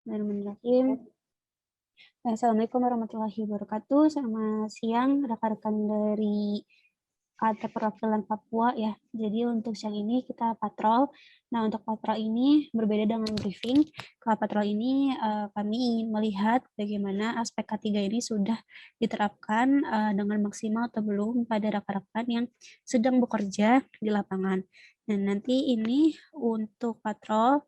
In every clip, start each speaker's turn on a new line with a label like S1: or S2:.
S1: Bismillahirrahmanirrahim. Assalamualaikum warahmatullahi wabarakatuh. Selamat siang rekan-rekan dari Kadar Perwakilan Papua ya. Jadi untuk siang ini kita patrol. Nah, untuk patrol ini berbeda dengan briefing. Kalau patrol ini kami ingin melihat bagaimana aspek K3 ini sudah diterapkan dengan maksimal atau belum pada rekan-rekan yang sedang bekerja di lapangan. Dan nanti ini untuk patrol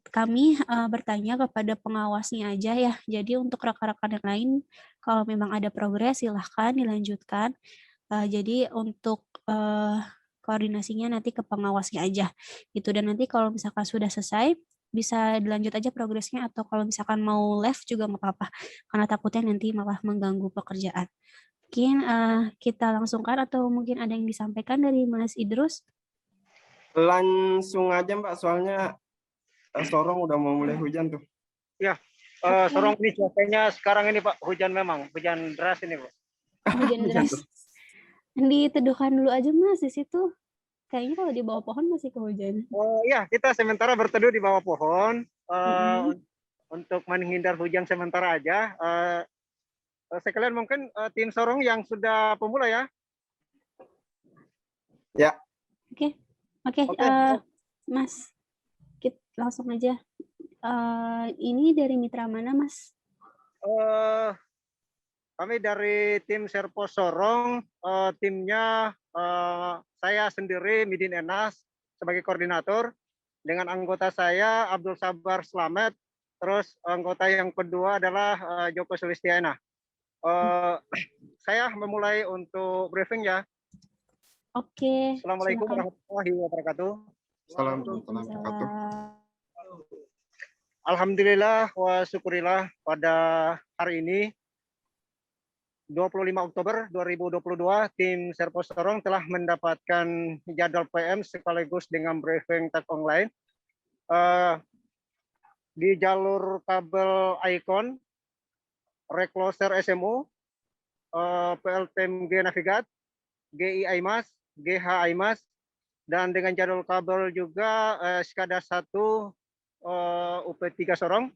S1: kami bertanya kepada pengawasnya aja ya. Jadi untuk rekan-rekan yang lain, kalau memang ada progres silahkan dilanjutkan. Jadi untuk koordinasinya nanti ke pengawasnya aja. Gitu. Dan nanti kalau misalkan sudah selesai, bisa dilanjut aja progresnya atau kalau misalkan mau left juga nggak apa-apa. Karena takutnya nanti malah mengganggu pekerjaan. Mungkin kita langsungkan atau mungkin ada yang disampaikan dari Mas Idrus?
S2: Langsung aja Mbak, soalnya Sorong udah mau mulai hujan tuh.
S3: Ya, Sorong ini cuacanya sekarang ini Pak, hujan memang, hujan deras ini Pak.
S1: Hujan deras. Diteduhkan dulu aja Mas di situ. Kayaknya kalau di bawah pohon masih kehujanan.
S3: Iya, kita sementara berteduh di bawah pohon untuk menghindar hujan sementara aja. Sekalian mungkin tim Sorong yang sudah pemula ya.
S2: Ya.
S1: Oke, Mas, kita langsung aja. Ini dari mitra mana, Mas?
S3: Kami dari tim Serpos Sorong, timnya saya sendiri Midin Enas sebagai koordinator, dengan anggota saya Abdul Sabar Slamet, terus anggota yang kedua adalah Joko Sulistiana. Saya memulai untuk briefing ya.
S1: Oke.
S3: Assalamualaikum warahmatullahi wabarakatuh.
S2: Assalamualaikum.
S3: Alhamdulillah wa syukurillah pada hari ini 25 Oktober 2022 tim Serpos Sorong telah mendapatkan jadwal PM sekaligus dengan briefing tag online di jalur kabel Icon, Recloser SMU, PLTMG Navigat, GI IMAS, GH IMAS, dan dengan jadwal kabel juga Skada 1 UP3 Sorong,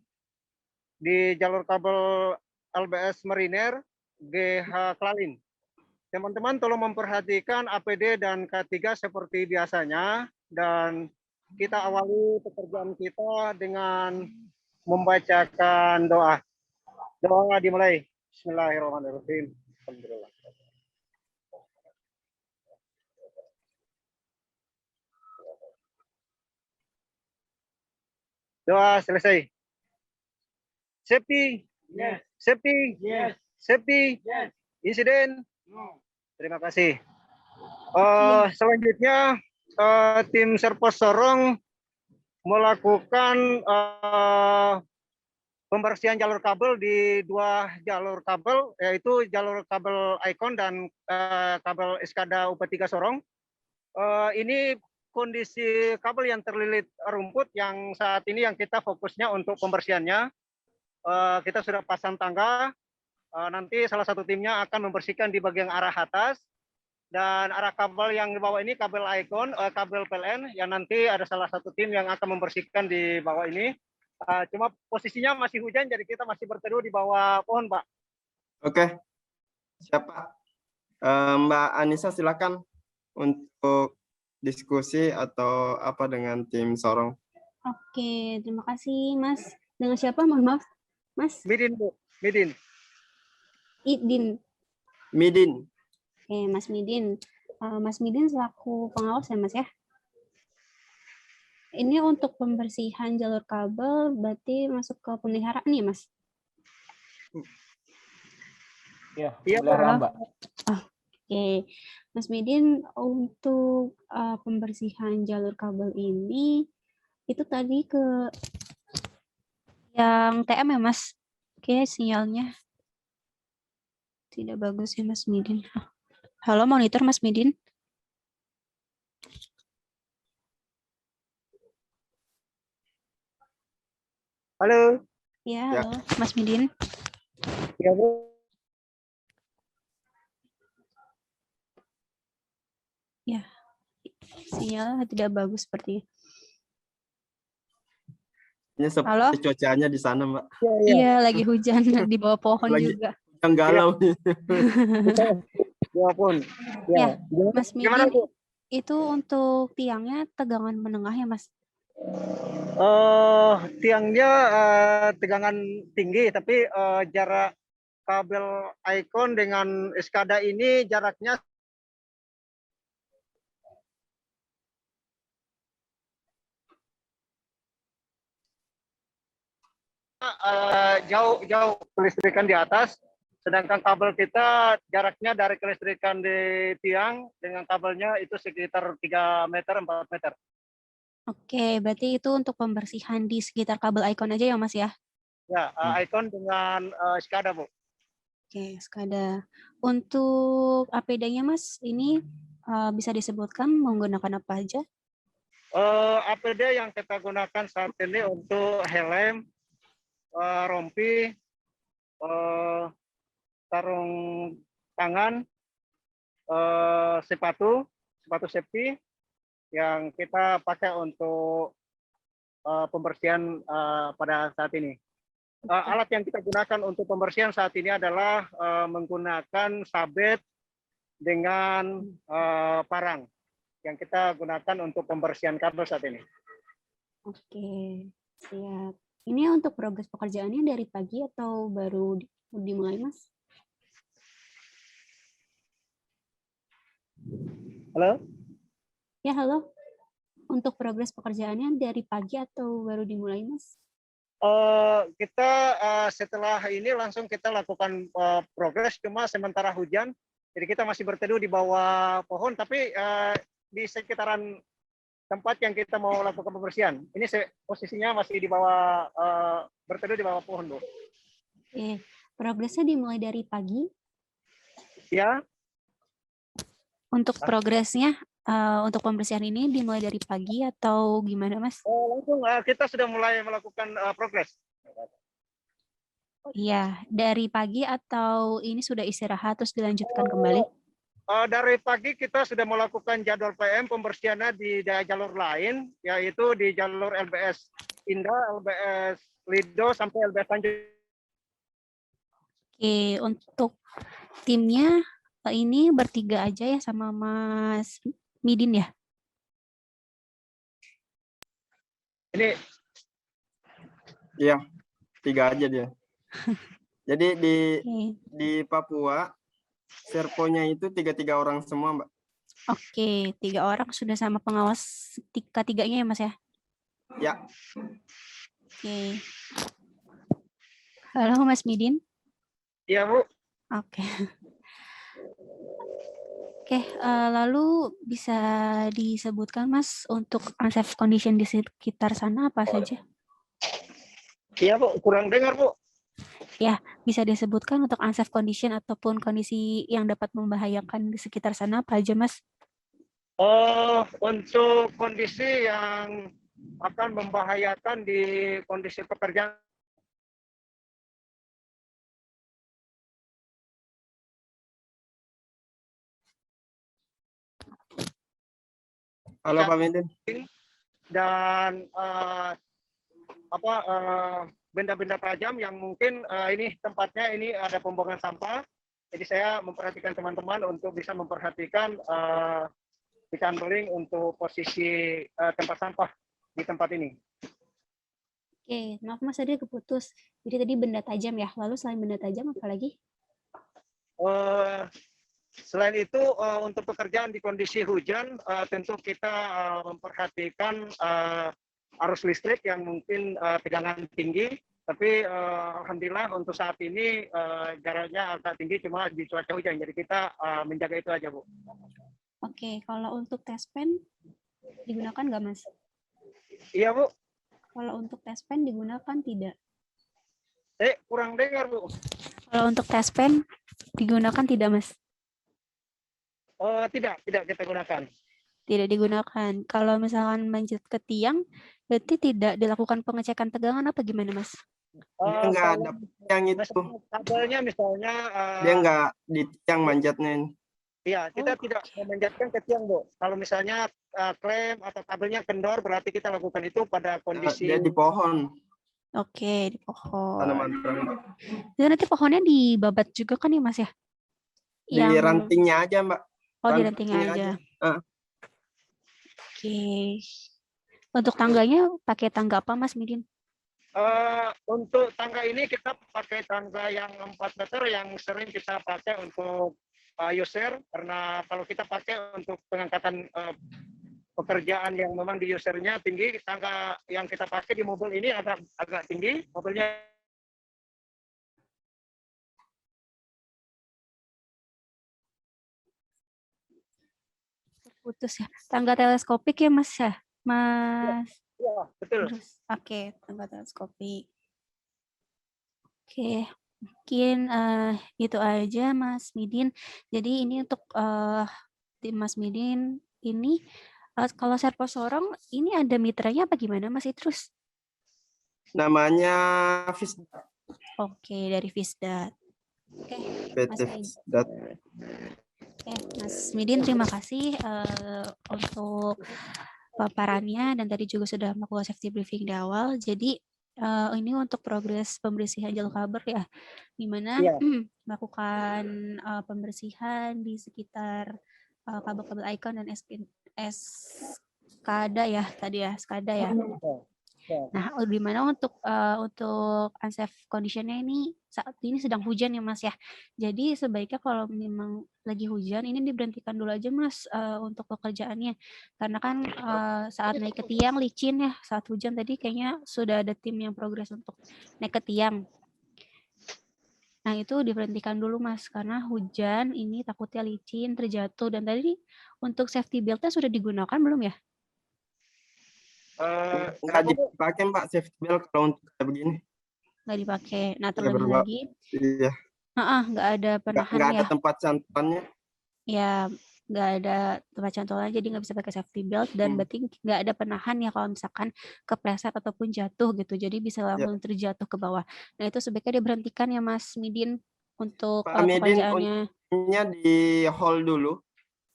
S3: di jalur kabel LBS Mariner, GH Klalin. Teman-teman tolong memperhatikan APD dan K3 seperti biasanya, dan kita awali pekerjaan kita dengan membacakan doa. Doa dimulai. Bismillahirrahmanirrahim. Alhamdulillah. Doa selesai. Safety. Yes. Safety. Yes. Safety. Yes. Insiden. No. Terima kasih. Selanjutnya tim Serpos Sorong melakukan pembersihan jalur kabel di dua jalur kabel, yaitu jalur kabel Icon dan kabel Skada UP3 Sorong. Ini kondisi kabel yang terlilit rumput yang saat ini yang kita fokusnya untuk pembersihannya. Kita sudah pasang tangga. Nanti salah satu timnya akan membersihkan di bagian arah atas, dan arah kabel yang di bawah ini kabel Icon, kabel PLN, yang nanti ada salah satu tim yang akan membersihkan di bawah ini. Cuma posisinya masih hujan, jadi kita masih berteduh di bawah pohon, Pak.
S2: Oke. Siapa? Mbak Anissa silakan untuk diskusi atau apa dengan tim Sorong.
S1: Oke, terima kasih Mas. Dengan siapa? Mohon maaf, Mas.
S3: Midin, Bu. Midin.
S1: Idin.
S2: Midin.
S1: Oke, Mas Midin. Mas Midin selaku pengawas ya, Mas ya? Ini untuk pembersihan jalur kabel berarti masuk ke pemeliharaan nih, Mas?
S3: Iya, Mbak.
S1: Oke, Mas Midin, untuk pembersihan jalur kabel ini, itu tadi ke yang TM ya, Mas? Oke, sinyalnya tidak bagus ya, Mas Midin. Halo, monitor Mas Midin.
S3: Halo.
S1: Ya, halo, Mas Midin.
S3: Ya, Bu.
S1: Ya, sinyal tidak bagus seperti.
S2: Ini
S1: Halo?
S2: seperti cuacanya di sana, Mbak.
S1: Iya, lagi hujan di bawah pohon
S2: Lagi
S1: juga.
S2: yang galau nih.
S3: Ya pun.
S1: Ya, Mas
S3: Gimana,
S1: Midin,
S3: Bu?
S1: itu untuk tiangnya tegangan menengah ya, Mas?
S3: Tiangnya tegangan tinggi, tapi jarak kabel Icon dengan SCADA ini jaraknya jauh kelistrikan di atas, sedangkan kabel kita jaraknya dari kelistrikan di tiang dengan kabelnya itu sekitar 3 meter 4 meter.
S1: Oke, berarti itu untuk pembersihan di sekitar kabel Icon aja ya, Mas ya?
S3: Ya, Icon dengan SCADA, Bu.
S1: Oke, sekada. Untuk APD-nya, Mas, ini bisa disebutkan menggunakan apa aja?
S3: APD yang kita gunakan saat ini untuk helm, rompi, sarung tangan, sepatu safety yang kita pakai untuk pembersihan pada saat ini. Alat yang kita gunakan untuk pembersihan saat ini adalah menggunakan sabet dengan parang yang kita gunakan untuk pembersihan kabel saat ini.
S1: Oke, siap. Ini untuk progres pekerjaannya dari pagi atau baru dimulai, Mas?
S3: Halo?
S1: Ya, halo. Untuk progres pekerjaannya dari pagi atau baru dimulai, Mas?
S3: Kita setelah ini langsung kita lakukan progres, cuma sementara hujan, jadi kita masih berteduh di bawah pohon, tapi di sekitaran tempat yang kita mau lakukan pembersihan. Ini posisinya masih di bawah, berteduh di bawah pohon, Bu.
S1: Oke, progresnya dimulai dari pagi.
S3: Ya.
S1: Untuk progresnya, untuk pembersihan ini dimulai dari pagi atau gimana, Mas?
S3: Langsung kita sudah mulai melakukan progres.
S1: Iya, dari pagi atau ini sudah istirahat terus dilanjutkan kembali?
S3: Dari pagi kita sudah melakukan jadwal PM pembersihannya di jalur lain, yaitu di jalur LBS Indah, LBS Lido, sampai LBS Tanjung.
S1: Oke, untuk timnya ini bertiga aja ya sama Mas Midin ya?
S2: Ini iya, 3 aja dia. Jadi di Papua serponya itu 3 orang semua, Mbak.
S1: Oke, 3 orang sudah sama pengawas ketiganya ya, Mas ya?
S2: Ya.
S1: Oke. Halo, Mas Midin.
S3: Iya, Bu.
S1: Oke. Oke, lalu bisa disebutkan, Mas, untuk unsafe condition di sekitar sana apa saja?
S3: Iya, Bu. Kurang dengar, Bu.
S1: Ya, bisa disebutkan untuk unsafe condition ataupun kondisi yang dapat membahayakan di sekitar sana apa aja, Mas?
S3: Untuk kondisi yang akan membahayakan di kondisi pekerjaan.
S2: Halo Pak Midin.
S3: Dan benda-benda tajam yang mungkin ini tempatnya ini ada pembuangan sampah. Jadi saya memperhatikan teman-teman untuk bisa memperhatikan dicandeling untuk posisi tempat sampah di tempat ini.
S1: Oke, maaf Mas tadi keputus. Jadi tadi benda tajam ya. Lalu selain benda tajam apa lagi?
S3: Selain itu untuk pekerjaan di kondisi hujan tentu kita memperhatikan arus listrik yang mungkin tegangan tinggi, tapi alhamdulillah untuk saat ini jaraknya agak tinggi cuma di cuaca hujan, jadi kita menjaga itu aja, Bu.
S1: Oke, kalau untuk test pen digunakan nggak, Mas?
S3: Iya, Bu.
S1: Kalau untuk test pen digunakan tidak?
S3: Kurang dengar, Bu.
S1: Kalau untuk test pen digunakan tidak, Mas?
S3: Tidak kita gunakan.
S1: Tidak digunakan. Kalau misalkan manjat ke tiang, berarti tidak dilakukan pengecekan tegangan apa gimana, Mas?
S2: Dia nggak ada tiang itu.
S3: Kabelnya misalnya.
S2: Dia nggak di tiang manjatnya ini.
S3: Iya, kita tidak memanjatkan ke tiang, Bu. Kalau misalnya klem atau kabelnya kendor, berarti kita lakukan itu pada kondisi.
S2: Dia di pohon.
S1: Oke, di pohon.
S2: tanaman perangko.
S1: Dan nanti pohonnya dibabat juga kan ya Mas ya?
S2: Di
S1: Yang
S2: rantingnya aja, Mbak.
S1: oh di rantingnya aja.
S2: Ah,
S1: Oke. Untuk tangganya pakai tangga apa Mas Midin?
S3: Untuk tangga ini kita pakai tangga yang 4 meter yang sering kita pakai untuk user, karena kalau kita pakai untuk pengangkatan pekerjaan yang memang di usernya tinggi, tangga yang kita pakai di mobil ini agak tinggi, mobilnya
S1: Putus ya. Tangga teleskopik ya Mas ya? Mas.
S3: ya, betul.
S1: Terus, oke, tangga teleskopik. Oke, mungkin itu aja Mas Midin. Jadi ini untuk tim Mas Midin ini kalau Serpo Sorong ini ada mitranya apa gimana Mas Idrus?
S2: namanya Fis
S1: Oke, dari Fisdat. Oke,
S2: PT
S1: Mas Midin.
S2: Fisdat.
S1: Oke, Mas Midin terima kasih untuk paparannya dan tadi juga sudah melakukan safety briefing di awal. Jadi ini untuk progres pembersihan jalur kabel ya, di mana
S3: Iya.
S1: melakukan pembersihan di sekitar kabel-kabel icon dan SCADA ya tadi ya, SCADA ya. Nah, di mana untuk unsafe condition-nya ini saat ini sedang hujan ya Mas ya. Jadi sebaiknya kalau memang lagi hujan ini diberhentikan dulu aja Mas untuk pekerjaannya. Karena kan saat naik ke tiang licin ya, saat hujan tadi kayaknya sudah ada tim yang progres untuk naik ke tiang. Nah, itu diberhentikan dulu Mas karena hujan ini takutnya licin, terjatuh, dan tadi untuk safety belt-nya sudah digunakan belum ya?
S2: Nggak dipakai, Mbak, safety belt kalau untuk kayak begini.
S1: Nggak dipakai. Nah,
S2: Nggak
S1: terlebih
S2: berlaku.
S1: lagi
S2: Iya.
S1: nggak ada penahan
S2: Nggak ada
S1: ya.
S2: tempat cantolannya.
S1: Ya, nggak ada tempat cantolannya, jadi nggak bisa pakai safety belt dan berarti nggak ada penahan ya kalau misalkan kepleset ataupun jatuh gitu. Jadi bisa langsung terjatuh ke bawah. Nah, itu sebaiknya diberhentikan ya Mas Midin untuk
S2: Pak Midin,
S1: pekerjaannya.
S2: untungnya di hold dulu.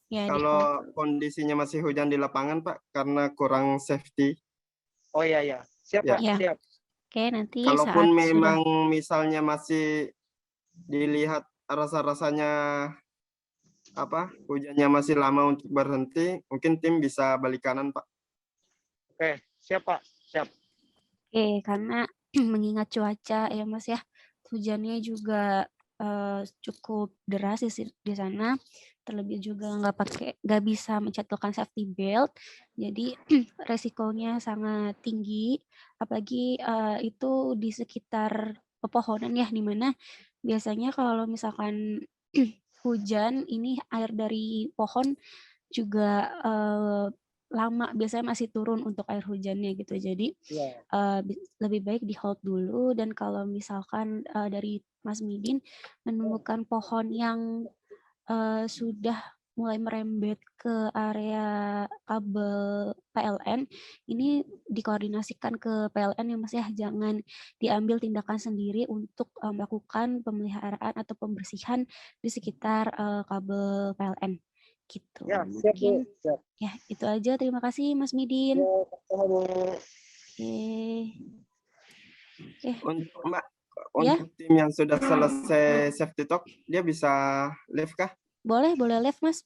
S1: Ya, di
S2: Kalau
S1: hold.
S2: kondisinya masih hujan di lapangan, Pak, karena kurang safety.
S3: Oh iya ya. Siap,
S2: Ya.
S3: Pak.
S1: Ya.
S3: Siap.
S1: Oke, nanti
S2: Kalaupun
S1: saat
S2: memang
S1: sudah
S2: misalnya masih dilihat rasa-rasanya hujannya masih lama untuk berhenti, mungkin tim bisa balik kanan, Pak.
S3: Oke, siap, Pak. Siap.
S1: Oke, karena mengingat cuaca ya Mas ya, hujannya juga cukup deras di sana, terlebih juga nggak bisa mencantolkan safety belt, jadi resikonya sangat tinggi, apalagi itu di sekitar pepohonan ya, di mana biasanya kalau misalkan hujan ini air dari pohon juga lama biasanya masih turun untuk air hujannya gitu. Jadi lebih baik di hold dulu dan kalau misalkan dari Mas Midin menemukan pohon yang sudah mulai merembet ke area kabel PLN, ini dikoordinasikan ke PLN ya Mas ya, jangan diambil tindakan sendiri untuk melakukan pemeliharaan atau pembersihan di sekitar kabel PLN gitu.
S3: Ya, siap, Bu.
S1: Mungkin
S3: Siap.
S1: ya itu aja. Terima kasih Mas Midin.
S3: Ya, sama-sama, Bu.
S1: Oke.
S2: Untuk Mbak,
S1: Ya.
S2: untuk tim yang sudah selesai safety talk, dia bisa live kah?
S1: Boleh live Mas.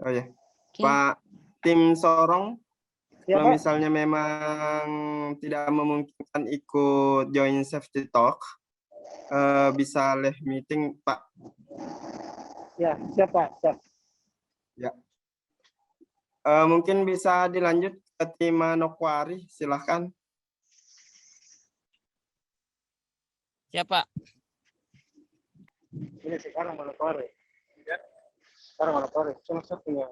S2: Oh ya.
S1: Oke.
S2: Pak, tim Sorong,
S3: Ya,
S2: kalau
S3: Pak.
S2: misalnya memang tidak memungkinkan ikut join safety talk, bisa live meeting, Pak.
S3: Ya, siap, Pak. Siap.
S2: Ya. Mungkin bisa dilanjut ke tim Manokwari, silahkan.
S4: Siap, Pak.
S3: Ini sekarang Manokwari. Ya. Sekarang Manokwari. Cuma saya punya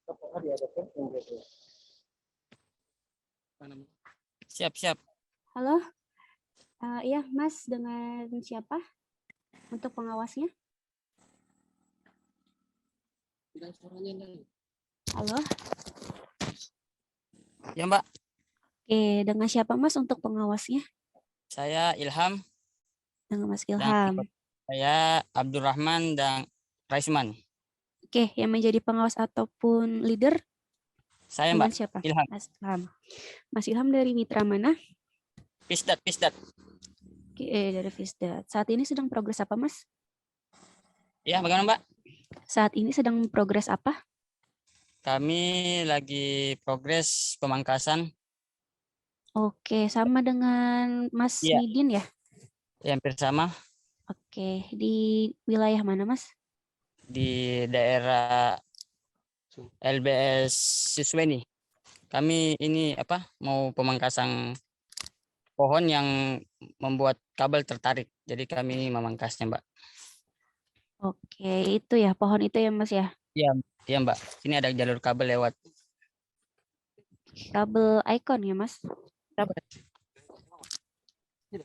S3: satu hari ada penting gitu.
S4: Siap.
S1: Halo. Iya, Mas, dengan siapa untuk pengawasnya? Halo.
S4: Ya, Mbak.
S1: Oke, dengan siapa Mas untuk pengawasnya?
S4: Saya Ilham.
S1: Dengan Mas Ilham.
S4: Saya Abdurrahman dan Raisman.
S1: Oke, yang menjadi pengawas ataupun leader?
S4: Saya
S1: dengan
S4: Mbak
S1: siapa?
S4: Ilham.
S1: Mas Ilham. Mas Ilham dari mitra mana?
S4: Pisdat.
S1: Oke, dari Fisdat. Saat ini sedang progres apa, Mas?
S4: Ya, bagaimana Mbak?
S1: Saat ini sedang progres apa?
S4: Kami lagi progres pemangkasan.
S1: Oke, sama dengan Mas
S4: Iya.
S1: Midin ya?
S4: Ya, hampir sama
S1: Oke, di wilayah mana, Mas?
S4: di daerah LBS Sisweni. Kami ini mau pemangkasan pohon yang membuat kabel tertarik. Jadi kami memangkasnya, Mbak.
S1: Oke, itu ya, pohon itu ya, Mas ya?
S4: Iya, iya Mbak. Sini ada jalur kabel lewat.
S1: Kabel Icon ya, Mas?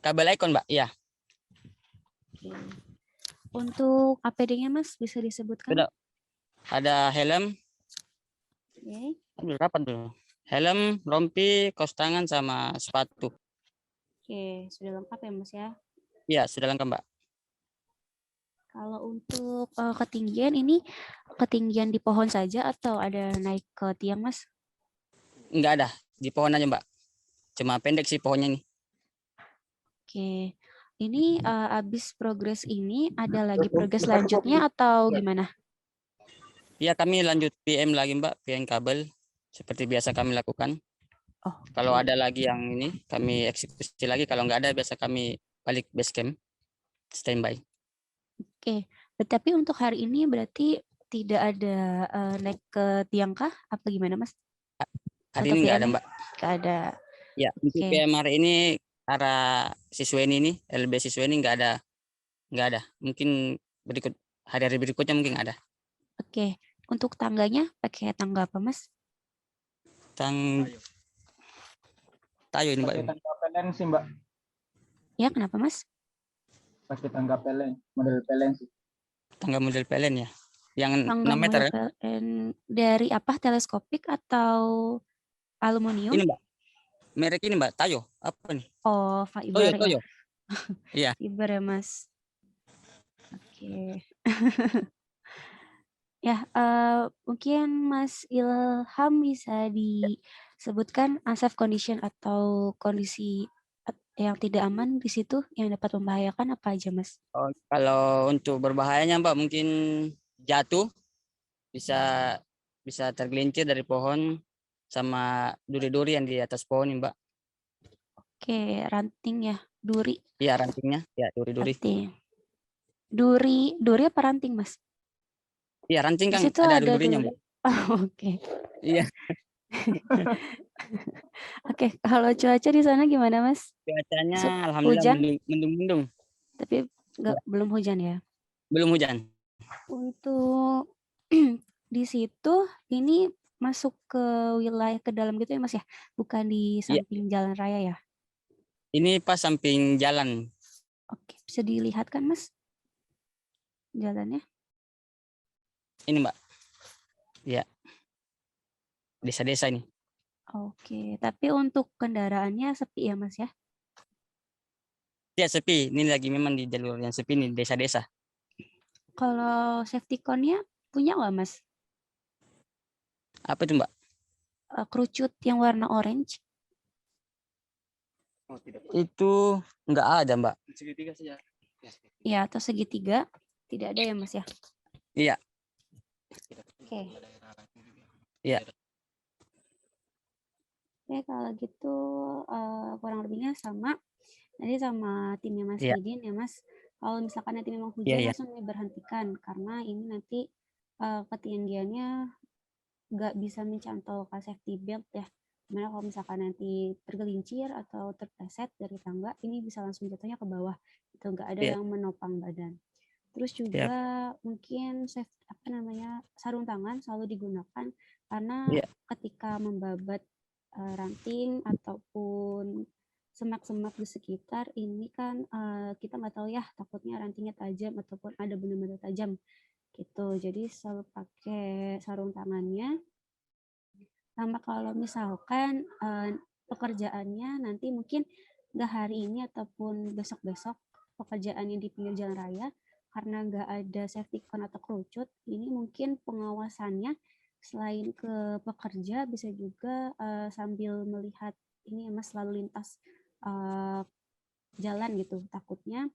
S4: Kabel Icon, Mbak. Iya.
S1: Oke. Untuk APD-nya, Mas, bisa disebutkan?
S4: Sudah. Ada helm.
S1: Oke.
S4: Aduh, rapat dulu. Helm, rompi, kaos tangan, sama sepatu.
S1: Oke, sudah lengkap ya, Mas ya?
S4: Iya, sudah lengkap, Mbak.
S1: Kalau untuk ketinggian ini, ketinggian di pohon saja atau ada naik ke tiang, Mas?
S4: Enggak ada. Di pohon aja, Mbak. Cuma pendek sih pohonnya nih.
S1: Oke, ini habis progres ini ada lagi progres selanjutnya atau gimana?
S4: Iya, kami lanjut PM lagi, Mbak. PM kabel. Seperti biasa kami lakukan.
S1: Oh,
S4: Kalau
S1: oke.
S4: ada lagi yang ini, kami eksekusi lagi. Kalau nggak ada, biasa kami balik base camp. Standby.
S1: Oke, tetapi untuk hari ini berarti tidak ada naik ke tiang kah? Apa gimana, Mas?
S4: Hari
S1: Untuk
S4: ini nggak ada,
S1: PM-nya?
S4: Mbak.
S1: Nggak ada.
S4: Ya, untuk
S1: Oke,
S4: PM hari ini arah Sisweni ini, LB Sisweni nggak ada. Mungkin hari-hari berikutnya mungkin ada.
S1: oke. Untuk tangganya pakai tangga apa, Mas?
S4: Tayo ini, Mbak.
S5: Pakai tangga pelen sih, Mbak.
S1: Ya, kenapa, Mas?
S5: Pakai tangga pelen, model pelen sih.
S4: Tangga model PLN ya. Yang
S1: Tangga
S4: 6 meter
S1: model
S4: kan?
S1: PLN dari apa? Teleskopik atau aluminium?
S4: Ini, Mbak. Merek ini, Mbak. Tayo. Apa nih?
S1: Oh, fiber ya.
S4: Toyo. Iya.
S1: Fiber ya, Mas. Oke. Ya, mungkin Mas Ilham bisa disebutkan unsafe condition atau kondisi yang tidak aman di situ yang dapat membahayakan apa aja, Mas?
S4: Oh, kalau untuk berbahayanya, Mbak, mungkin jatuh, bisa tergelincir dari pohon, sama duri-duri yang di atas pohon nih, Mbak.
S1: Oke, ranting ya, duri.
S4: Iya, rantingnya. Ya, duri-duri.
S1: Ranting. Duri apa ranting, Mas?
S4: Iya, ranting
S1: Di
S4: kan
S1: situ
S4: ada
S1: ada
S4: durinya,
S1: duri.
S4: Mbak.
S1: Oh, oke.
S4: Iya,
S1: Oke, kalau cuaca di sana gimana, Mas?
S4: cuacanya alhamdulillah
S1: Hujan,
S4: mendung-mendung.
S1: tapi
S4: Ya,
S1: belum hujan ya.
S4: belum hujan.
S1: Untuk di situ ini masuk ke wilayah ke dalam gitu ya, Mas ya? Bukan di
S4: Iya,
S1: samping jalan raya ya?
S4: ini pas samping jalan.
S1: Oke, bisa dilihat kan, Mas, jalannya?
S4: Ini, Mbak. Iya, desa-desa ini.
S1: Oke, tapi untuk kendaraannya sepi ya, Mas ya?
S4: Iya, sepi. Ini lagi memang di jalur yang sepi nih, desa-desa.
S1: Kalau safety cone-nya punya nggak, Mas?
S4: Apa itu, Mbak?
S1: Kerucut yang warna orange?
S4: Itu enggak ada, Mbak.
S1: Ya, atau segitiga? Tidak ada ya, Mas ya?
S4: Iya.
S1: Oke.
S4: Iya.
S1: Oke, kalau gitu kurang lebihnya sama. Nanti sama timnya Mas
S4: Iya.
S1: Didin ya, Mas. Kalau misalkan nanti memang
S4: Iya,
S1: hujan
S4: iya.
S1: langsung diberhentikan karena ini nanti ketinggiannya nggak bisa mencantol ke safety belt ya. Dimana kalau misalkan nanti tergelincir atau terpleset dari tangga, ini bisa langsung jatuhnya ke bawah. Itu nggak ada
S4: Iya.
S1: yang menopang badan. Terus
S4: Siap.
S1: juga mungkin sarung tangan selalu digunakan karena
S4: Iya.
S1: ketika membabat ranting ataupun semak-semak di sekitar ini kan kita nggak tahu ya, takutnya rantingnya tajam ataupun ada benda-benda tajam gitu. Jadi selalu pakai sarung tangannya. Sama kalau misalkan pekerjaannya nanti mungkin nggak hari ini ataupun besok-besok pekerjaannya di pinggir jalan raya karena nggak ada safety cone atau kerucut, ini mungkin pengawasannya selain ke pekerja bisa juga sambil melihat ini ya Mas lalu lintas jalan gitu. Takutnya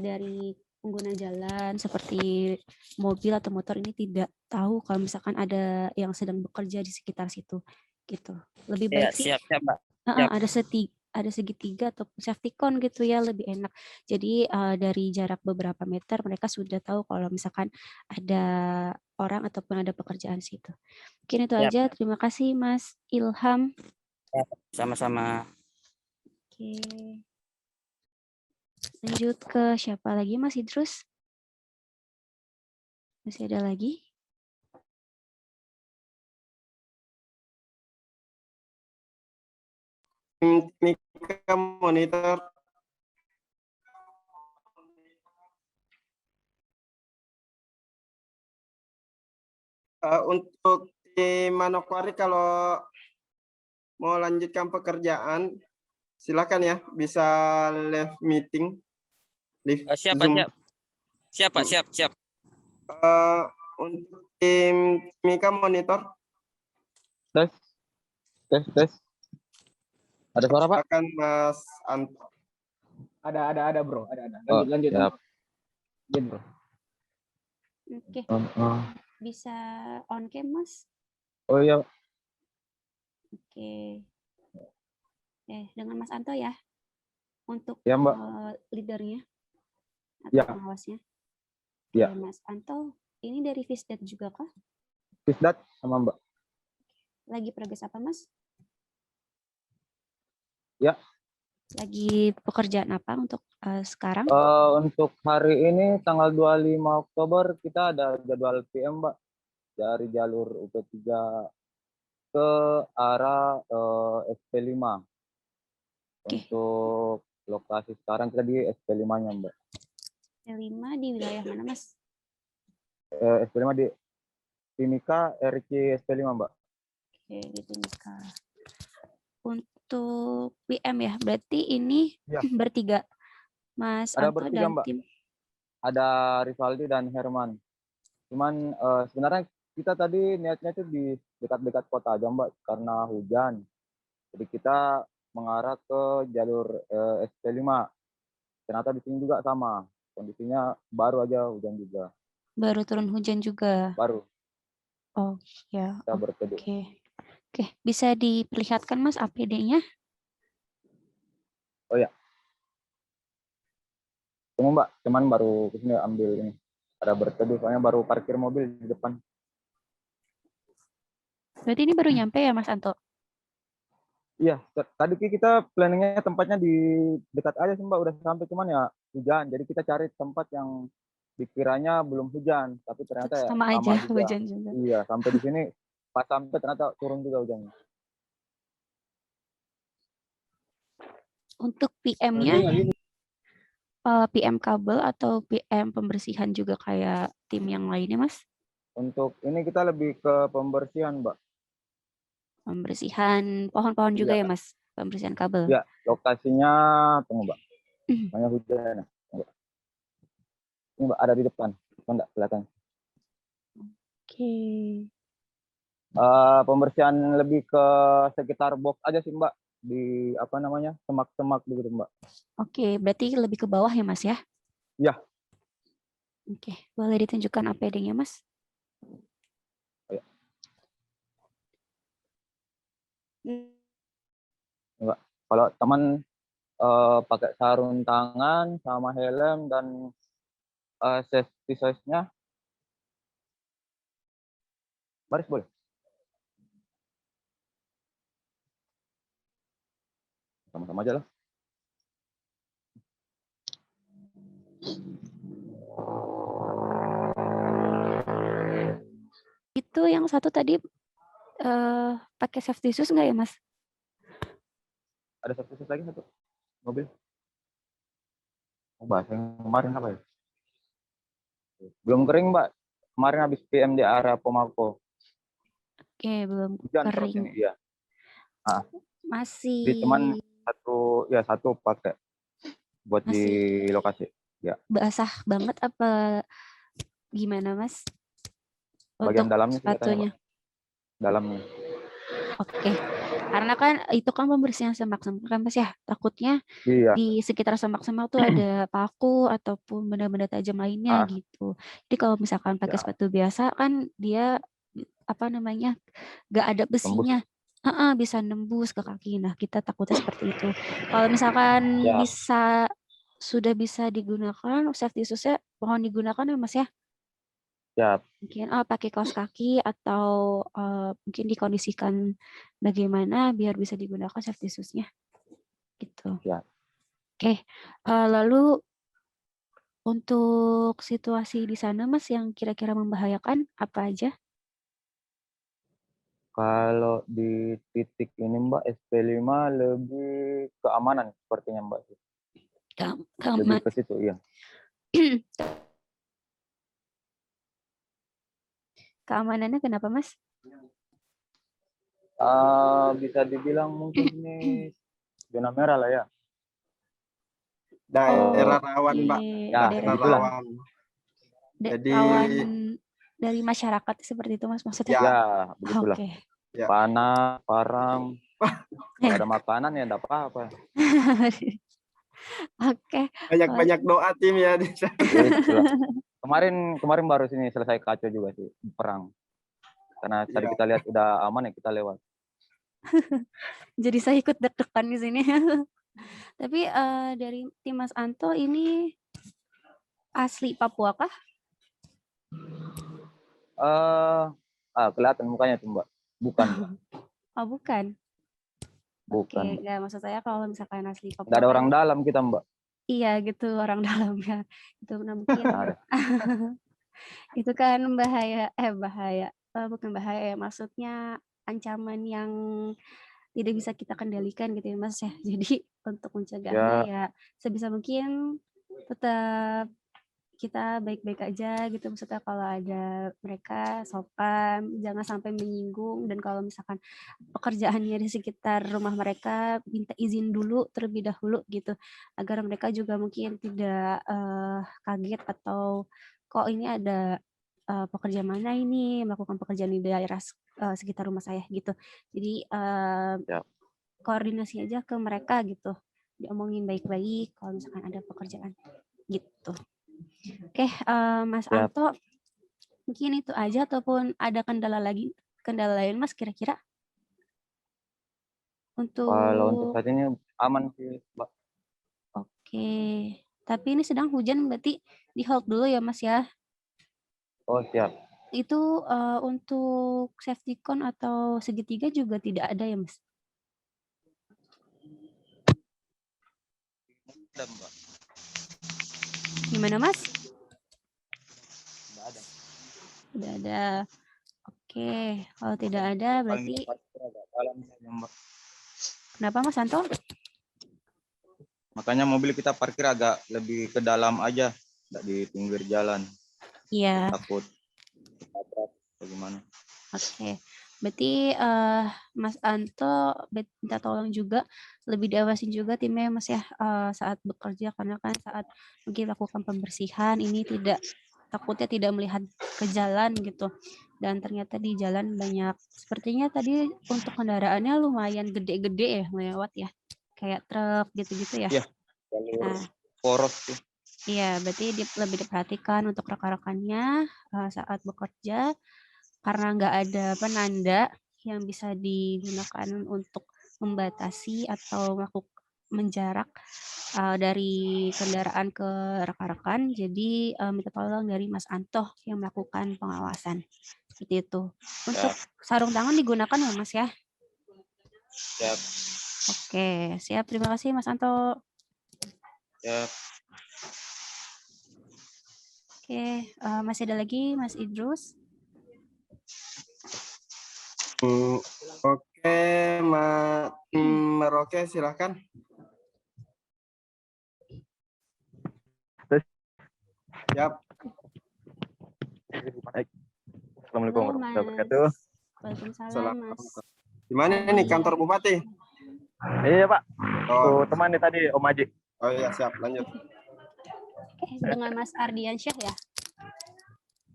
S1: dari pengguna jalan seperti mobil atau motor ini tidak tahu kalau misalkan ada yang sedang bekerja di sekitar situ gitu. Lebih
S4: Ya,
S1: baik sih
S4: siap, siap, Mbak. Siap.
S1: ada segitiga atau safety cone gitu ya, lebih enak. Jadi dari jarak beberapa meter mereka sudah tahu kalau misalkan ada orang ataupun ada pekerjaan situ. Mungkin itu
S4: Siap.
S1: aja. Terima kasih Mas Ilham.
S4: Sama-sama.
S1: Oke. Lanjut ke siapa lagi, Mas Idrus? Masih ada lagi?
S2: Timika monitor. Untuk tim Manokwari kalau mau lanjutkan pekerjaan, silakan ya, bisa live meeting, live
S4: Siap, Pak,
S2: Zoom.
S4: siap. Siap, Pak, siap, siap.
S2: Untuk tim Timika monitor,
S5: Tes. Tes. Ada suara, Pak?
S2: silakan Mas Anto.
S5: Ada, bro. Ada.
S6: Oh,
S5: Lanjut.
S6: siap.
S5: Lanjut, bro.
S1: Oke.
S6: Oh.
S1: Bisa on cam, Mas?
S6: Oh iya,
S1: Oke. Dengan Mas Anto ya. Untuk
S6: ya Mbak.
S1: leadernya atau
S6: Ya.
S1: pengawasnya.
S6: Ya.
S1: Oke, Mas Anto, ini dari Fisdat juga kah?
S6: Fisdat sama Mbak.
S1: Lagi progres apa, Mas?
S6: Ya.
S1: Lagi pekerjaan apa untuk sekarang?
S6: Untuk hari ini tanggal 25 Oktober kita ada jadwal PM, Mbak, dari jalur UP3 ke arah SP5.
S1: Oke.
S6: Untuk lokasi sekarang kita di SP5-nya, Mbak.
S1: SP5 di wilayah mana, Mas?
S6: SP5 di Timika RC SP5, Mbak.
S1: Oke, di Timika. Untuk PM ya, berarti ini
S6: Ya.
S1: bertiga. Mas
S6: Ada
S1: Anto
S6: bertiga,
S1: dan
S6: Mbak.
S1: tim.
S6: Ada Rivaldi dan Herman. Cuman sebenarnya kita tadi niatnya itu di dekat-dekat kota aja, Mbak, karena hujan. Jadi kita mengarah ke jalur SP5. Ternyata di sini juga sama. Kondisinya baru aja hujan juga.
S1: Baru turun hujan juga.
S6: Baru
S1: Oh, ya.
S6: kita berteduh.
S1: Oke, bisa diperlihatkan Mas APD-nya?
S6: Oh ya. Tunggu, Mbak, cuman baru kesini ambil ini. Ada berteduh, soalnya baru parkir mobil di depan.
S1: Berarti ini baru nyampe ya Mas Anto?
S6: Iya, tadi kita planningnya tempatnya di dekat aja sih, Mbak, udah sampai, cuman ya hujan. Jadi kita cari tempat yang dikiranya belum hujan, tapi ternyata ya
S1: Sama aja
S6: juga.
S1: hujan juga.
S6: Iya, sampai di sini pas sampai ternyata turun juga hujannya.
S1: Untuk PM-nya, PM kabel atau PM pembersihan juga kayak tim yang lainnya, Mas?
S6: Untuk ini kita lebih ke pembersihan, Mbak.
S1: Pembersihan pohon-pohon juga
S6: Iya.
S1: ya, Mas? Pembersihan kabel.
S6: Ya, lokasinya tunggu, Mbak. Banyak hujan. Ini, Mbak, ada di depan. Enggak kelihatan.
S1: Oke.
S6: Pembersihan lebih ke sekitar box aja sih, Mbak. Di apa namanya? Semak-semak begitu, Mbak.
S1: Oke, berarti lebih ke bawah ya, Mas ya?
S6: Iya.
S1: Oke, boleh ditunjukkan APD-nya, Mas?
S6: Ayo. Mbak, kalau teman pakai sarung tangan sama helm dan safety size-nya baris boleh. Sama-sama aja lah.
S1: Itu yang satu tadi pakai safety shoes nggak ya, Mas?
S6: Ada safety size lagi satu mobil. Oh, bahasa yang kemarin apa ya? Belum kering, Mbak. Kemarin habis PM di arah Pomako.
S1: Oke, belum
S6: Hujan terus
S1: kering.
S6: ini, iya.
S1: Masih
S6: Jadi cuman satu pakai buat di lokasi. Ya.
S1: basah banget apa gimana, Mas?
S6: Bagian
S1: Untuk
S6: dalamnya sih katanya,
S1: sepatunya.
S6: Pak. Dalamnya.
S1: Oke. Karena kan itu kan pembersihan semak-semak kan Mas ya. Takutnya
S6: Iya.
S1: di sekitar semak-semak tuh ada paku ataupun benda-benda tajam lainnya
S6: Ah,
S1: gitu. Jadi kalau misalkan pakai
S6: ya,
S1: sepatu biasa kan dia apa namanya gak ada
S6: tembus.
S1: besinya. Bisa nembus ke kaki. Nah, kita takutnya seperti itu. Kalau misalkan
S6: Ya,
S1: sudah bisa digunakan safety shoes-nya mohon digunakan ya Mas ya.
S6: siap.
S1: Mungkin pakai kaos kaki atau mungkin dikondisikan bagaimana biar bisa digunakan safety shoes-nya gitu.
S6: Ya.
S1: Oke, lalu untuk situasi di sana Mas yang kira-kira membahayakan apa aja?
S6: Kalau di titik ini Mbak, SP5 lebih keamanan sepertinya Mbak. Lebih ke situ, iya.
S1: Keamanannya kenapa Mas?
S6: Bisa dibilang mungkin ini zona merah lah ya.
S2: Daerah rawan, Mbak.
S6: Ya,
S2: Daerah
S6: begitulah.
S2: rawan. Jadi
S1: Rawan dari masyarakat seperti itu Mas maksudnya?
S2: Ya.
S6: Ya, begitulah.
S1: Oke.
S2: Ya.
S6: Panas, parang, kalau ada makanan ya enggak apa-apa.
S1: Oke.
S2: Banyak-banyak doa tim ya di sana.
S6: Itulah. Kemarin baru sini selesai kacau juga sih perang. Karena tadi
S2: Ya.
S6: kita lihat udah aman ya kita lewat.
S1: Jadi saya ikut deg-degan di sini. Tapi dari tim Mas Anto ini asli Papua kah?
S6: Kelihatan mukanya tuh Mbak. Bukan.
S1: Oh bukan.
S6: Bukan.
S1: Oke, nggak maksud saya kalau misalkan asli Papua.
S6: Enggak ada
S1: kan-
S6: orang dalam kita Mbak.
S1: Iya gitu orang dalamnya. Itu mungkin
S6: Ada.
S1: itu kan bahaya bukan bahaya ya maksudnya ancaman yang tidak bisa kita kendalikan gitu ya Mas ya. Jadi untuk mencegahnya ya sebisa mungkin tetap kita baik-baik aja gitu maksudnya kalau ada mereka sopan jangan sampai menyinggung dan kalau misalkan pekerjaannya di sekitar rumah mereka minta izin dulu terlebih dahulu gitu agar mereka juga mungkin tidak kaget atau kok ini ada pekerja mana ini melakukan pekerjaan di daerah sekitar rumah saya gitu jadi koordinasi aja ke mereka gitu diomongin baik-baik kalau misalkan ada pekerjaan gitu. Oke, Mas Anto, mungkin itu aja ataupun ada kendala lain Mas kira-kira?
S6: Kalau untuk saat ini aman sih, Mbak.
S1: Oke, tapi ini sedang hujan berarti di hold dulu ya Mas ya.
S6: Oh siap.
S1: Itu untuk safety cone atau segitiga juga tidak ada ya Mas?
S6: Ada Mbak.
S1: Gimana Mas?
S6: Tidak ada.
S1: Tidak ada. Oke, kalau tidak ada berarti. Kenapa Mas Anto?
S6: Makanya mobil kita parkir agak lebih ke dalam aja, tidak di pinggir jalan.
S1: Iya.
S6: Takut tabrak bagaimana.
S1: Oke, berarti Mas Anto minta tolong juga lebih diawasin juga timnya Mas ya saat bekerja karena kan saat mungkin lakukan pembersihan ini takutnya tidak melihat ke jalan gitu dan ternyata di jalan banyak sepertinya tadi untuk kendaraannya lumayan gede-gede ya lewat ya kayak truk gitu-gitu ya.
S6: Iya, jalur poros tuh.
S1: Iya, berarti lebih diperhatikan untuk rekan-rekannya saat bekerja karena nggak ada penanda yang bisa digunakan untuk membatasi atau menjarak dari kendaraan ke rekan-rekan. Jadi minta tolong dari Mas Anto yang melakukan pengawasan. Seperti itu. Untuk sarung tangan digunakan ya Mas ya?
S6: Siap.
S1: Oke, siap. Terima kasih Mas Anto.
S6: Siap.
S1: Oke, masih ada lagi Mas Idrus?
S2: Oke, Meroke silakan. Siap.
S6: Assalamualaikum warahmatullahi wabarakatuh.
S1: Waalaikumsalam Mas.
S2: Di mana nih kantor Bupati?
S6: Iya Pak,
S2: Oh,
S6: aku temani tadi Om Aji.
S2: oh iya siap, lanjut.
S1: Dengan Mas Ardiansyah ya?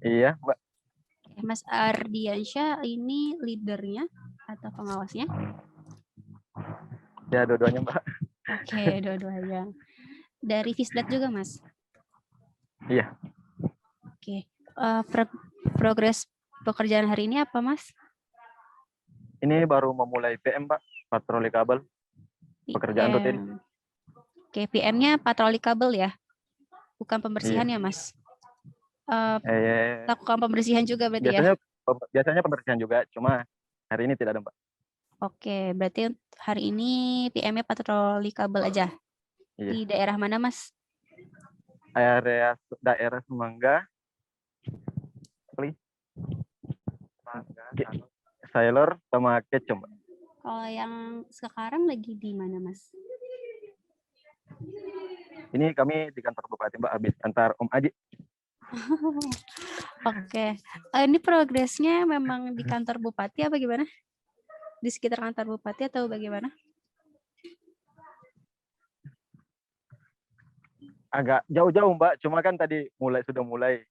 S6: Iya Mbak.
S1: Mas Ardiansyah ini leadernya atau pengawasnya?
S6: Ya, dua-duanya, Mbak.
S1: Oke, dua-duanya. Dari Fisdat juga, Mas?
S6: Iya.
S1: Oke. Progres pekerjaan hari ini apa, Mas?
S6: Ini baru memulai PM, Pak. Patroli kabel. Pekerjaan rutin.
S1: PM. Oke, PM-nya patroli kabel ya? Bukan pembersihan ya, Mas? Lakukan pembersihan juga berarti ya?
S6: Biasanya pembersihan juga, cuma hari ini tidak ada, Mbak.
S1: Oke, berarti hari ini PM-nya patroli kabel aja.
S6: Iya.
S1: Di daerah mana, Mas?
S6: Area daerah Semangga, Sailor sama Kecom, Mbak.
S1: Kalau yang sekarang lagi di mana, Mas?
S6: Ini kami di kantor Bupati, Mbak, habis antar Om Aji.
S1: Oke. Ini progresnya memang di kantor Bupati apa gimana? Di sekitar kantor Bupati atau bagaimana?
S6: Agak jauh-jauh, Mbak, cuma kan tadi sudah mulai.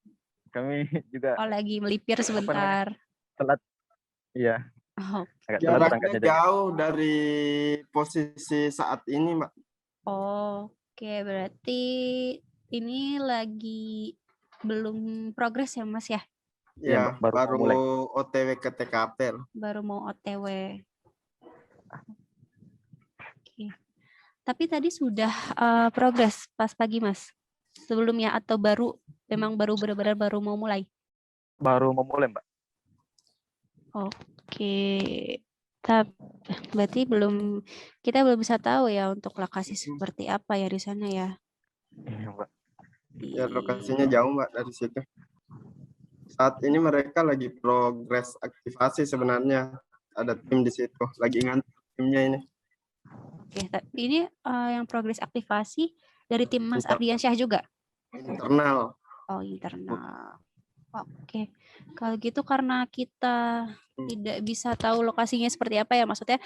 S6: Kami juga
S1: Oh, lagi melipir sebentar.
S6: telat. Iya.
S1: Oh,
S6: Agak telat
S2: Jaraknya
S6: berangkatnya jadi.
S2: jauh dari posisi saat ini, Mbak.
S1: oke, berarti ini lagi belum progres ya, Mas ya?
S6: Iya,
S2: Ya,
S6: Mbak, baru mulai.
S2: OTW ke TKP.
S1: Baru mau OTW. Oke. Tapi tadi sudah progres pas pagi, Mas? Sebelumnya atau memang baru benar-benar baru mau mulai?
S6: Baru memulai, Mbak.
S1: Oke. Berarti kita belum bisa tahu ya untuk lokasi seperti apa ya di sana ya.
S6: Iya, Mbak.
S2: Ya, lokasinya jauh, Mbak, dari situ. Saat ini mereka lagi progres aktivasi sebenarnya. Ada tim di situ, lagi ngantuk timnya ini.
S1: Oke, ini yang progres aktivasi dari tim Mas Ardiansyah juga?
S2: Internal.
S1: Oh, internal. Oke, kalau gitu karena kita tidak bisa tahu lokasinya seperti apa ya, maksudnya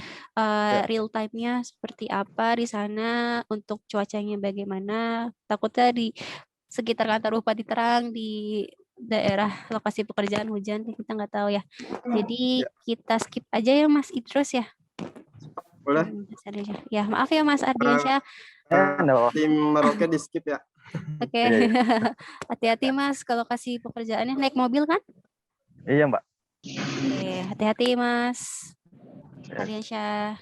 S1: real time-nya seperti apa di sana, untuk cuacanya bagaimana, takutnya di sekitar kantor Bupati Terang di daerah lokasi pekerjaan hujan, kita nggak tahu ya. Jadi kita skip aja ya Mas Idrus ya.
S2: Boleh?
S1: Ya, maaf ya Mas Ardiansyah.
S6: Tim
S2: Merauke di skip ya.
S1: Oke, hati-hati Mas ke lokasi pekerjaannya. Naik mobil kan?
S6: Iya, Mbak.
S1: Oke, hati-hati Mas Ardiansyah.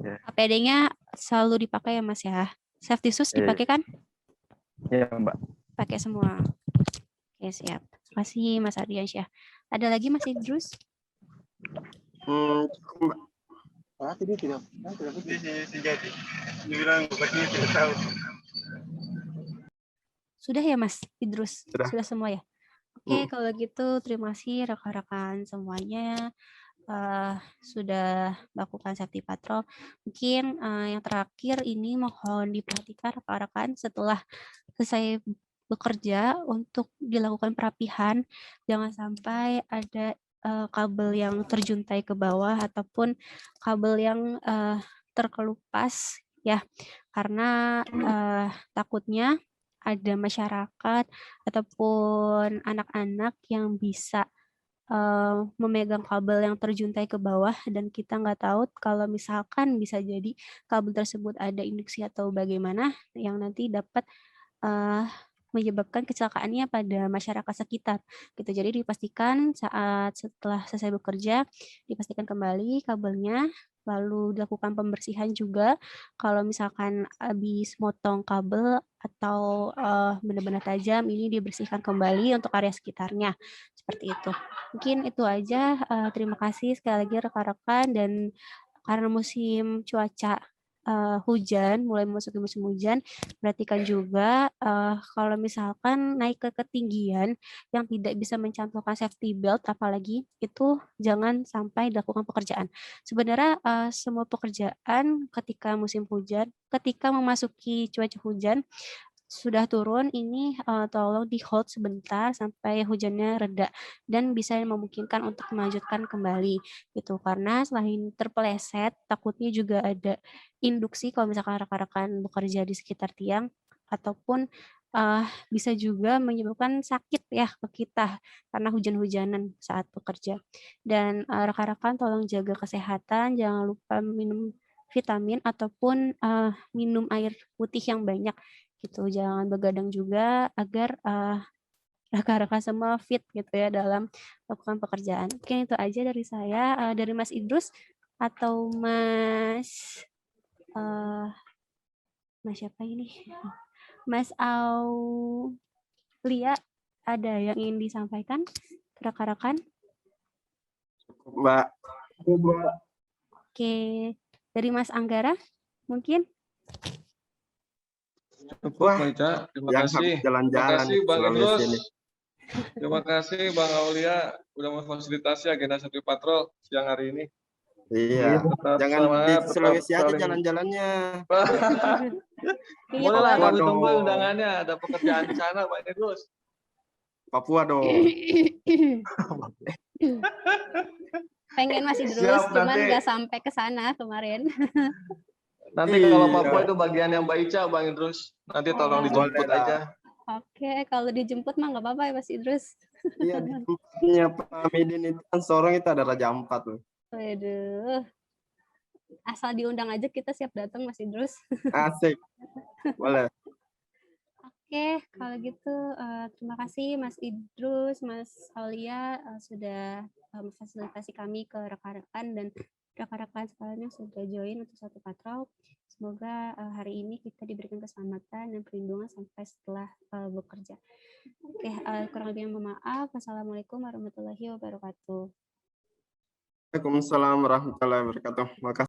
S6: Ya.
S1: APD-nya selalu dipakai ya Mas ya. Safety shoes dipakai kan?
S6: Iya, Mbak.
S1: Pakai semua. Oke, siap. Terima kasih Mas Ardiansyah. Ada lagi Mas Idrus?
S2: Cukup, Mbak.
S1: Sudah ya Mas Idrus?
S2: Sudah.
S1: Semua ya? Oke, kalau gitu terima kasih rekan-rekan semuanya sudah melakukan safety patrol. Mungkin yang terakhir ini mohon diperhatikan rekan-rekan setelah selesai bekerja untuk dilakukan perapihan, jangan sampai ada kabel yang terjuntai ke bawah ataupun kabel yang terkelupas ya, karena takutnya ada masyarakat ataupun anak-anak yang bisa memegang kabel yang terjuntai ke bawah dan kita nggak tahu kalau misalkan bisa jadi kabel tersebut ada induksi atau bagaimana yang nanti dapat menyebabkan kecelakaannya pada masyarakat sekitar gitu. Jadi dipastikan saat setelah selesai bekerja dipastikan kembali kabelnya, lalu dilakukan pembersihan juga kalau misalkan habis motong kabel atau benar-benar tajam ini dibersihkan kembali untuk area sekitarnya seperti itu. Mungkin itu aja. Terima kasih sekali lagi rekan-rekan, dan karena musim cuaca hujan, mulai memasuki musim hujan, perhatikan juga kalau misalkan naik ke ketinggian yang tidak bisa mencantolkan safety belt, apalagi itu jangan sampai dilakukan pekerjaan. Sebenarnya semua pekerjaan ketika musim hujan, ketika memasuki cuaca hujan, sudah turun ini tolong di hold sebentar sampai hujannya reda dan bisa memungkinkan untuk melanjutkan kembali gitu, karena selain terpeleset takutnya juga ada induksi kalau misalkan rekan-rekan bekerja di sekitar tiang ataupun bisa juga menyebabkan sakit ya ke kita karena hujan-hujanan saat bekerja. Dan rekan-rekan tolong jaga kesehatan, jangan lupa minum vitamin ataupun minum air putih yang banyak gitu. Jangan begadang juga agar rekan-rekan semua fit gitu ya dalam melakukan pekerjaan. Mungkin itu aja dari saya, dari Mas Idrus atau Mas siapa ini? Mas Aulia, ada yang ingin disampaikan rekan-rekan?
S2: Mbak.
S1: Oke, dari Mas Anggara mungkin?
S2: Wah,
S7: Mbak Ica, terima
S2: yang
S7: kasih.
S2: habis
S7: Terima
S2: jalan-jalan
S7: kasih Bang
S2: Sulawesi
S7: Idrus.
S2: ini.
S7: Terima kasih Bang Aulia udah memfasilitasi agenda satu patrol siang hari ini.
S2: Iya,
S7: Tetap
S2: jangan di
S7: semangat, tetap
S2: Sulawesi aja
S7: saling-
S2: jalan-jalannya.
S1: Iya,
S7: Boleh lah,
S2: Papua
S7: kami tunggu
S2: dong.
S7: undangannya. Ada pekerjaan di sana Pak Idrus.
S2: Papua dong.
S1: pengen Mas Idrus,
S7: Siap,
S1: cuman
S7: nanti.
S1: nggak sampai ke sana kemarin.
S7: Nanti kalau
S2: Iya.
S7: Papua itu bagian yang Mbak Ica, Bang Idrus. Nanti tolong
S1: Oh.
S7: dijemput
S2: Boleh lah.
S7: aja.
S1: Oke, kalau dijemput mah nggak apa-apa ya Mas Idrus.
S2: Iya, di tempatnya Pak Midin itu kan Sorong itu ada Raja Ampat loh.
S1: Waduh. Asal diundang aja kita siap datang Mas Idrus.
S2: Asik. Boleh.
S1: Oke, kalau gitu terima kasih Mas Idrus, Mas Aulia sudah memfasilitasi kami ke rekan-rekan dan rekan-rekan sekalian yang sudah join untuk satu patrol. Semoga hari ini kita diberikan keselamatan dan perlindungan sampai setelah bekerja. Oke, kurang lebih mohon maaf. Wassalamualaikum warahmatullahi wabarakatuh.
S2: Waalaikumsalam warahmatullahi wabarakatuh. Makasih.